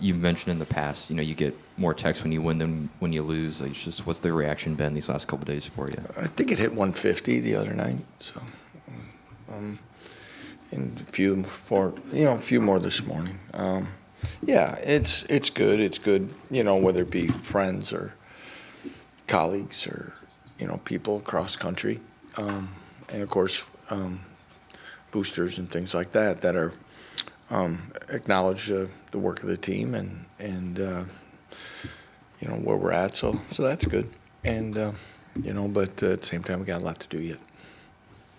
You mentioned in the past, you get more texts when you win than when you lose. Like, just what's the reaction been these last couple of days for you? I think it hit 150 the other night. So, and a few more this morning. Yeah, it's good. It's good. Whether it be friends or colleagues or people across country, and of course boosters and things like that are acknowledge the work of the team and where we're at. So that's good. And but at the same time, we got a lot to do yet.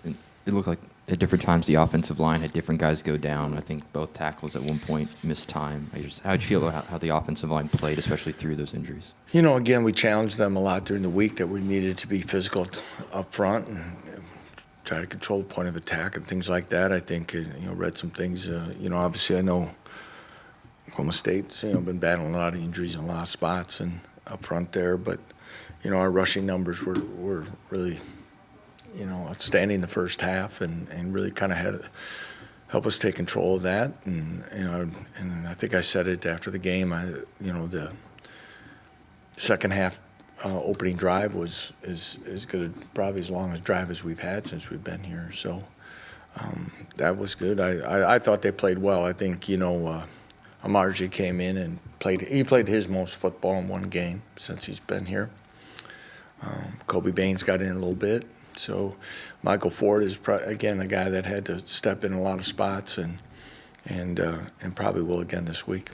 It looked like at different times the offensive line had different guys go down. I think both tackles at one point missed time. How'd you feel about how the offensive line played, especially through those injuries? Again, we challenged them a lot during the week that we needed to be physical up front and try to control the point of attack and things like that. I think, read some things. Obviously I know Oklahoma State's, been battling a lot of injuries in a lot of spots and up front there. But, our rushing numbers were really, outstanding the first half and really kind of had help us take control of that. And I think I said it after the game. The second half opening drive was as good, probably as long as drive as we've had since we've been here. So that was good. I thought they played well. I think Amarji came in and played. He played his most football in one game since he's been here. Kobe Baines got in a little bit. So Michael Ford is again a guy that had to step in a lot of spots and probably will again this week.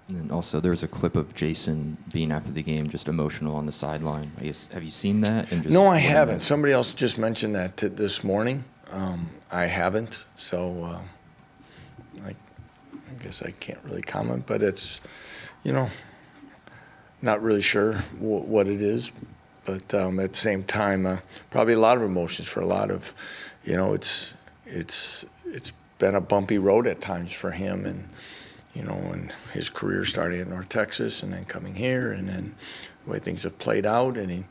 And then also there was a clip of Jason being after the game just emotional on the sideline. I guess, have you seen that? No, I haven't. Somebody else just mentioned that this morning. I haven't, so I guess I can't really comment. But it's, not really sure what it is. But at the same time, probably a lot of emotions for a lot of, it's been a bumpy road at times for him, and and his career starting at North Texas and then coming here, and then the way things have played out, and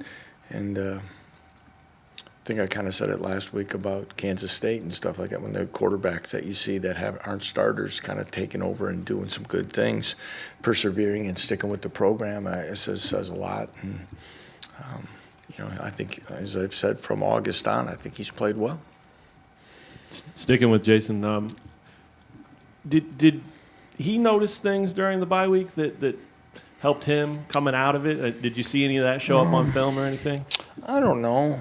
I think I kind of said it last week about Kansas State and stuff like that, when the quarterbacks that you see that aren't starters kind of taking over and doing some good things, persevering and sticking with the program, it says a lot. And, I think, as I've said from August on, I think he's played well. Sticking with Jason, did he notice things during the bye week that helped him coming out of it? Did you see any of that show up on film or anything? I don't know.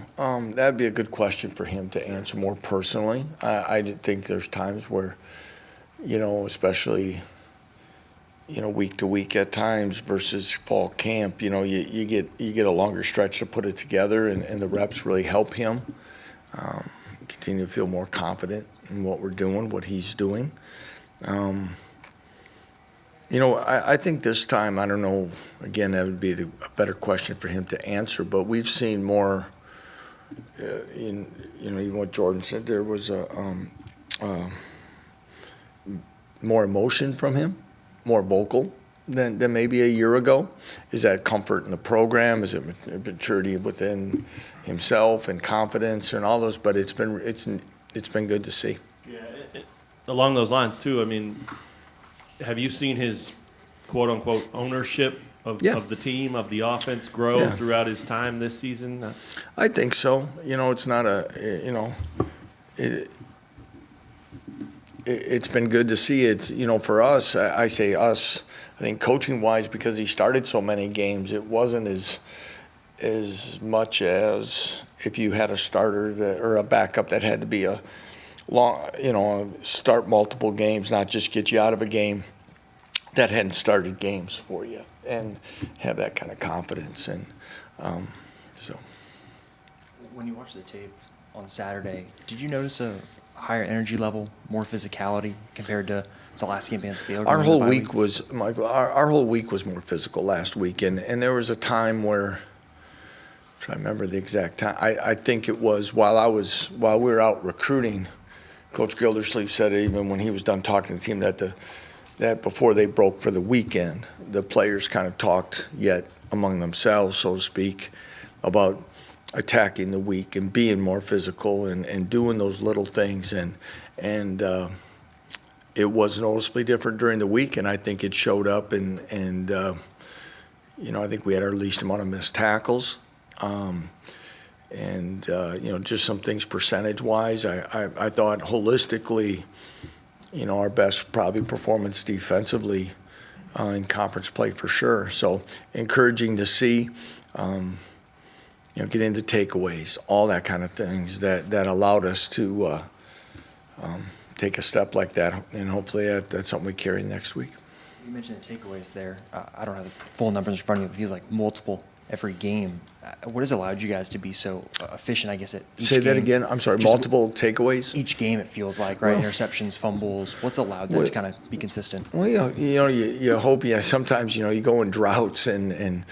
That'd be a good question for him to answer more personally. I think there's times where, especially week to week at times versus fall camp, you get a longer stretch to put it together, and the reps really help him continue to feel more confident in what we're doing, what he's doing. I think this time, I don't know, again, that would be a better question for him to answer, but we've seen more, even what Jordan said, there was more emotion from him, more vocal than maybe a year ago. Is that comfort in the program? Is it maturity within himself and confidence and all those? But it's been good to see. Yeah, along those lines too. I mean, have you seen his quote unquote ownership of the team, of the offense grow throughout his time this season? I think so. It's not it's been good to see it. For us, I say us, I think coaching-wise, because he started so many games, it wasn't as much as if you had a starter or a backup that had to be a long, start multiple games, not just get you out of a game that hadn't started games for you, and have that kind of confidence. And so. When you watched the tape on Saturday, did you notice a higher energy level, more physicality compared to the last game against Baylor? Our whole week was, Michael, our whole week was more physical last week, and there was a time where, I'm trying to remember the exact time, I think it was while we were out recruiting, Coach Gildersleeve said it even when he was done talking to the team that before they broke for the weekend, the players kind of talked yet among themselves, so to speak, about attacking the week and being more physical and doing those little things. And it was noticeably different during the week, and I think it showed up. And I think we had our least amount of missed tackles. Just some things percentage-wise. I thought holistically, our best probably performance defensively in conference play for sure. So encouraging to see, get into takeaways, all that kind of things that allowed us to take a step like that, and hopefully that's something we carry next week. You mentioned the takeaways there. I don't have the full numbers in front of me, but it feels like multiple every game. What has allowed you guys to be so efficient, I guess, at each game? Say that again. I'm sorry, multiple takeaways? Each game, it feels like, right? Interceptions, fumbles. What's allowed that to kind of be consistent? Well, you hope, sometimes, you go in droughts and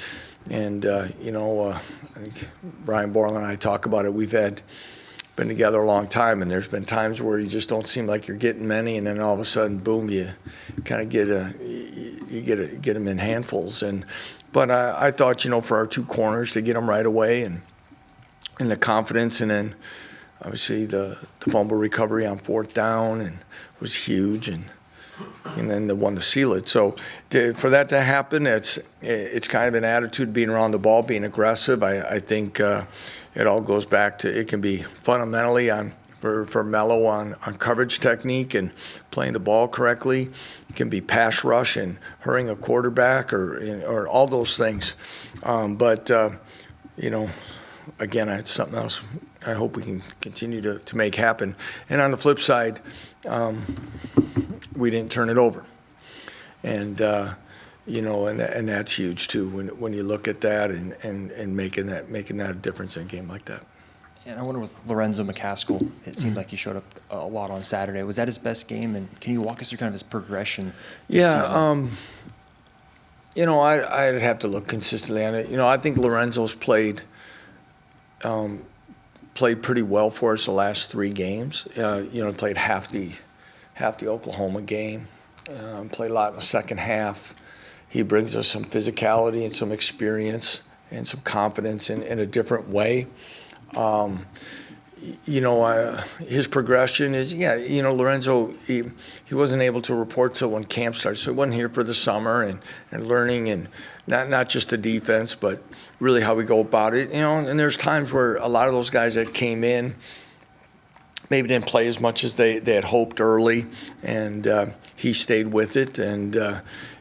I think Brian Borland and I talk about it. We've been together a long time, and there's been times where you just don't seem like you're getting many, and then all of a sudden, boom, you kind of get them in handfuls. But I thought, for our two corners to get them right away and the confidence, and then obviously the fumble recovery on fourth down and was huge, and then the one to seal it. So for that to happen, it's kind of an attitude being around the ball, being aggressive. I think it all goes back to it can be fundamentally for Mello on coverage technique and playing the ball correctly. It can be pass rush and hurrying a quarterback or all those things. Again, it's something else I hope we can continue to make happen. And on the flip side, we didn't turn it over. And and that's huge too when you look at that and making that a difference in a game like that. And I wonder with Lorenzo McCaskill, it seemed like he showed up a lot on Saturday. Was that his best game? And can you walk us through kind of his progression this season? I'd have to look consistently on it. I think Lorenzo's played pretty well for us the last 3 games. Played half the Oklahoma game. Played a lot in the second half. He brings us some physicality and some experience and some confidence in a different way. His progression is, Lorenzo, he wasn't able to report till when camp started, so he wasn't here for the summer and learning and not just the defense, but really how we go about it. And there's times where a lot of those guys that came in maybe didn't play as much as they had hoped early, and he stayed with it. And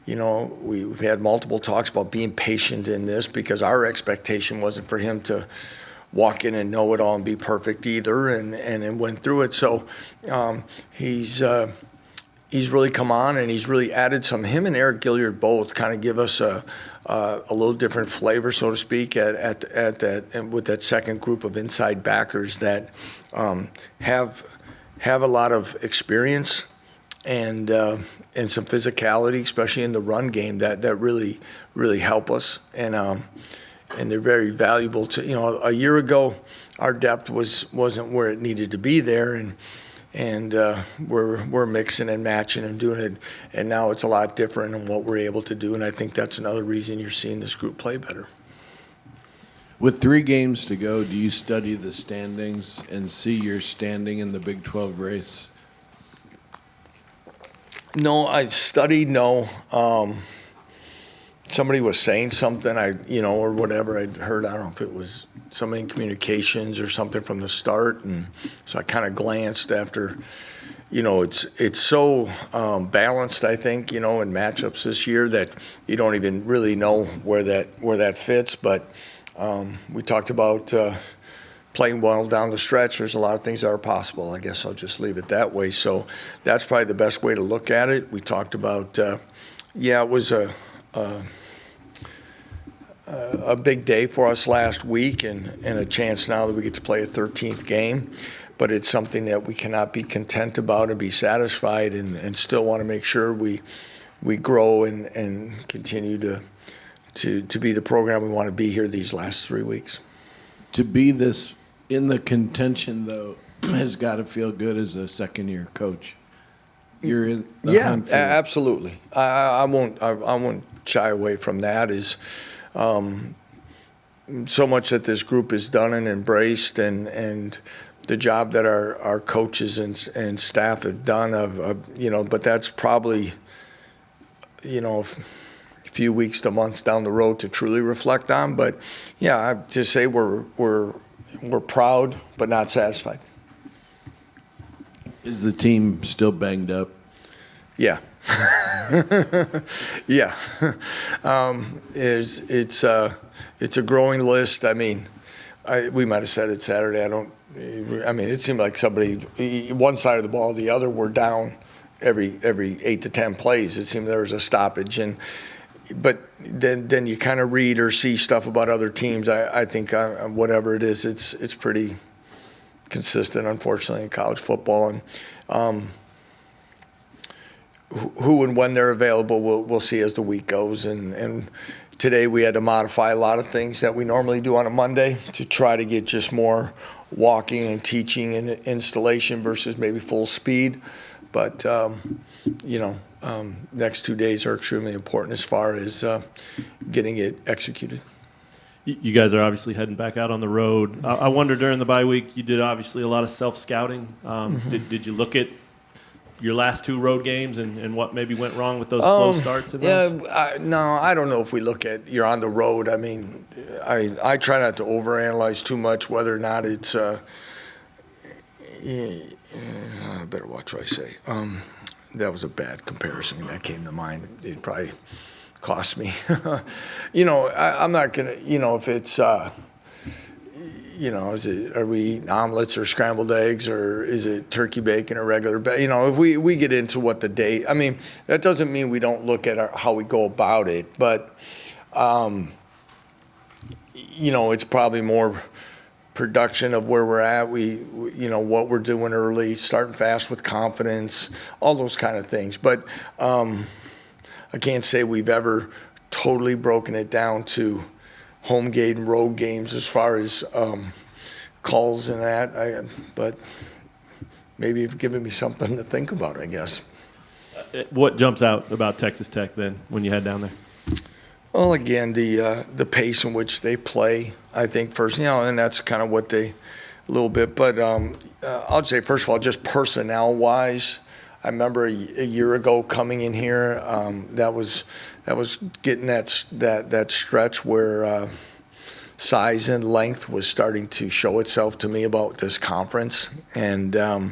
we've had multiple talks about being patient in this because our expectation wasn't for him to walk in and know it all and be perfect either, and went through it. So he's really come on, and he's really added some. Him and Eric Gilliard both kind of give us a little different flavor, so to speak, at that, and with that second group of inside backers that have a lot of experience and some physicality, especially in the run game, that really help us. And they're very valuable to, a year ago, our depth wasn't where it needed to be there, and we're mixing and matching and doing it, and now it's a lot different in what we're able to do, and I think that's another reason you're seeing this group play better. With 3 games to go, do you study the standings and see your standing in the Big 12 race? No, I studied, no. Somebody was saying something, or whatever I'd heard. I don't know if it was somebody in communications or something from the start, and so I kind of glanced after. It's so balanced, I think, in matchups this year that you don't even really know where that fits. But we talked about playing well down the stretch. There's a lot of things that are possible. I guess I'll just leave it that way. So that's probably the best way to look at it. We talked about, it was a big day for us last week, and a chance now that we get to play a 13th game. But it's something that we cannot be content about and be satisfied, and still want to make sure we grow and continue to be the program we want to be here these last 3 weeks. To be this in the contention, though, has got to feel good as a second-year coach. You're in the hunt for absolutely. I won't shy away from that. Is so much that this group has done and embraced, and the job that our coaches and staff have done but that's probably, a few weeks to months down the road to truly reflect on. But yeah, I just say we're proud but not satisfied. Is the team still banged up? Yeah. Yeah. It's a growing list. I mean, we might have said it Saturday. It seemed like somebody, one side of the ball, the other were down every 8 to 10 plays. It seemed there was a stoppage. But then you kind of read or see stuff about other teams. I think whatever it is, it's pretty consistent, unfortunately, in college football. And who and when they're available, we'll see as the week goes. And today we had to modify a lot of things that we normally do on a Monday to try to get just more walking and teaching and installation versus maybe full speed. But, next 2 days are extremely important as far as getting it executed. You guys are obviously heading back out on the road. I wonder, during the bye week, you did obviously a lot of self-scouting. Did you look at your last 2 road games and what maybe went wrong with those slow starts? In those? No, I don't know if we look at you're on the road. I mean, I try not to overanalyze too much whether or not it's I better watch what I say. That was a bad comparison that came to mind. It probably cost me. I'm not going to, if it's, are we eating omelets or scrambled eggs, or is it turkey bacon or regular bacon? If we get into what the day, that doesn't mean we don't look at how we go about it, but, it's probably more production of where we're at. What we're doing early, starting fast with confidence, all those kind of things. But I can't say we've ever totally broken it down to home game and road games as far as calls and that. But maybe you've given me something to think about, I guess. What jumps out about Texas Tech then when you head down there? Well, again, the pace in which they play, I think first, and that's kind of what they a little bit. But I'll say, first of all, just personnel-wise, I remember a year ago coming in here, that was getting that stretch where size and length was starting to show itself to me about this conference. And I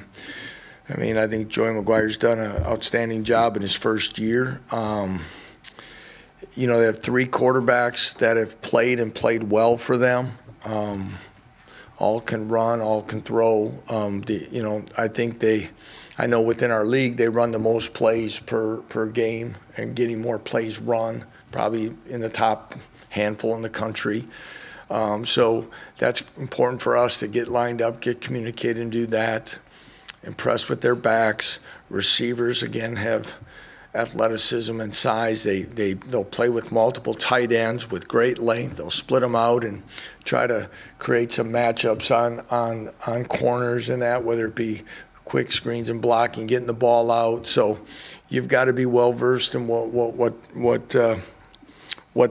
think Joey McGuire's done an outstanding job in his first year. They have 3 quarterbacks that have played and played well for them. All can run, all can throw. I know within our league they run the most plays per game and getting more plays run, probably in the top handful in the country. So that's important for us to get lined up, get communicated, and do that. Impressed with their backs. Receivers, again, have athleticism and size. They'll play with multiple tight ends with great length. They'll split them out and try to create some matchups on corners and that, whether it be quick screens and blocking, getting the ball out. So you've got to be well versed in what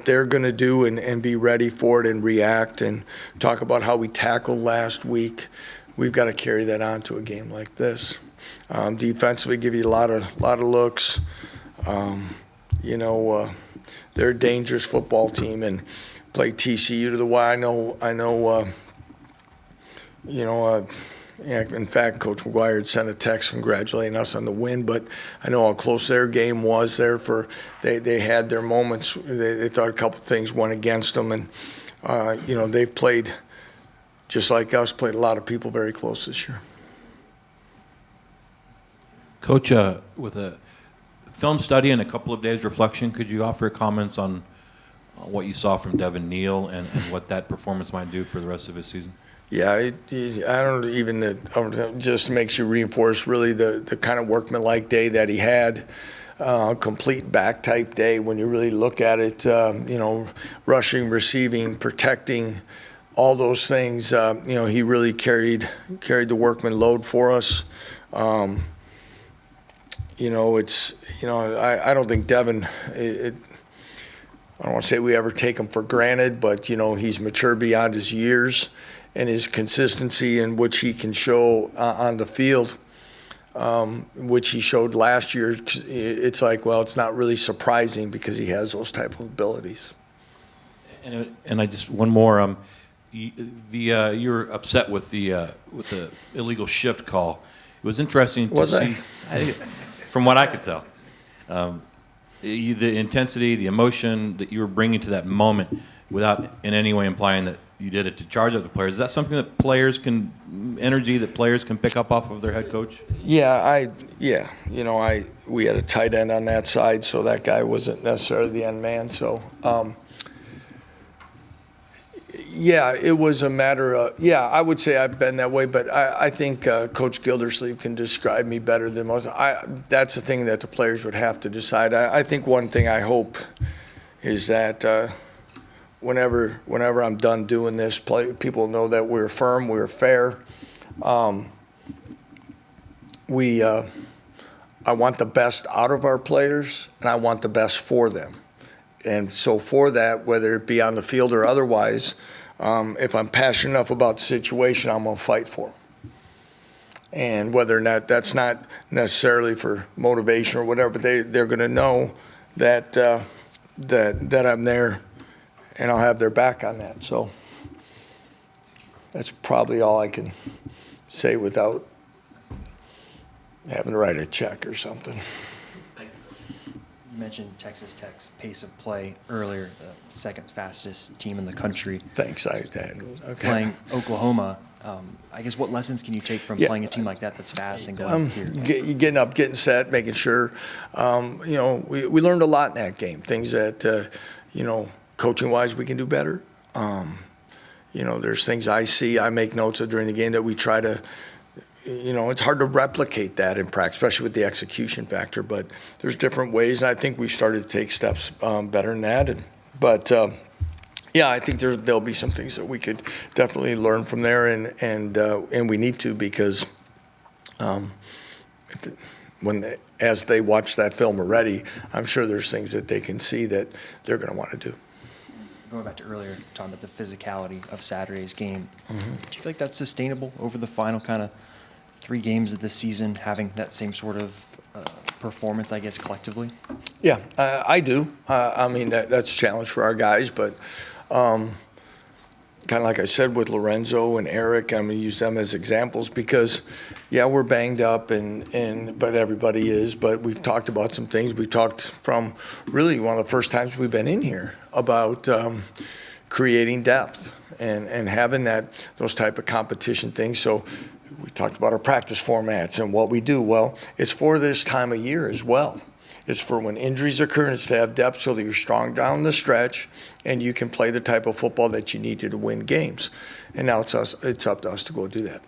they're going to do and be ready for it and react. And talk about how we tackled last week. We've got to carry that on to a game like this. Defensively, give you a lot of looks. They're a dangerous football team and play TCU to the wire. In fact, Coach McGuire had sent a text congratulating us on the win, but I know how close their game was there. They had their moments. They thought a couple things went against them, and they've played just like us, played a lot of people very close this year. Coach, with a film study and a couple of days reflection, could you offer comments on what you saw from Devin Neal and what that performance might do for the rest of his season? Yeah, I don't even just makes you reinforce really the kind of workmanlike day that he had. Complete back type day when you really look at it, rushing, receiving, protecting, all those things. He really carried the workman load for us. I don't think Devin, I don't want to say we ever take him for granted, but, he's mature beyond his years. his consistency and which he can show on the field, which he showed last year, it's like, well, it's not really surprising because he has those type of abilities. And I just one more. You're upset with the illegal shift call. It was interesting to see, from what I could tell, the intensity, the emotion that you were bringing to that moment, without in any way implying that you did it to charge up the players. Is that something that players can pick up off of their head coach? Yeah, we had a tight end on that side, so that guy wasn't necessarily the end man. So, yeah, it was a matter of, I would say I've been that way, but I think Coach Gildersleeve can describe me better than most. That's the thing that the players would have to decide. I think one thing I hope is that whenever I'm done doing this, people know that we're firm, we're fair. I want the best out of our players, and I want the best for them. And so for that, whether it be on the field or otherwise, if I'm passionate enough about the situation, I'm going to fight for them. And whether or not that's not necessarily for motivation or whatever, but they're going to know that that I'm there, and I'll have their back on that. So that's probably all I can say without having to write a check or something. You mentioned Texas Tech's pace of play earlier, the second fastest team in the country. Thanks. Okay. Playing Oklahoma, I guess what lessons can you take from playing a team like that that's fast and going here? Getting up, getting set, making sure. We learned a lot in that game. Things that, coaching-wise we can do better. There's things I see, I make notes of during the game that we try to, it's hard to replicate that in practice, especially with the execution factor. But there's different ways, and I think we've started to take steps better than that. I think there'll be some things that we could definitely learn from there, and we need to, because as they watch that film already, I'm sure there's things that they can see that they're going to want to do. Going back to earlier, talking about the physicality of Saturday's game, do you feel like that's sustainable over the final kind of 3 games of the season, having that same sort of performance, I guess, collectively? Yeah, I do. That's a challenge for our guys, but kind of like I said with Lorenzo and Eric, I'm going to use them as examples because, we're banged up, but everybody is. But we've talked about some things. We talked from really one of the first times we've been in here about creating depth and having those type of competition things. So we talked about our practice formats and what we do. Well, it's for this time of year as well. It's for when injuries occur, and it's to have depth so that you're strong down the stretch and you can play the type of football that you need to win games. And now it's up to us to go do that.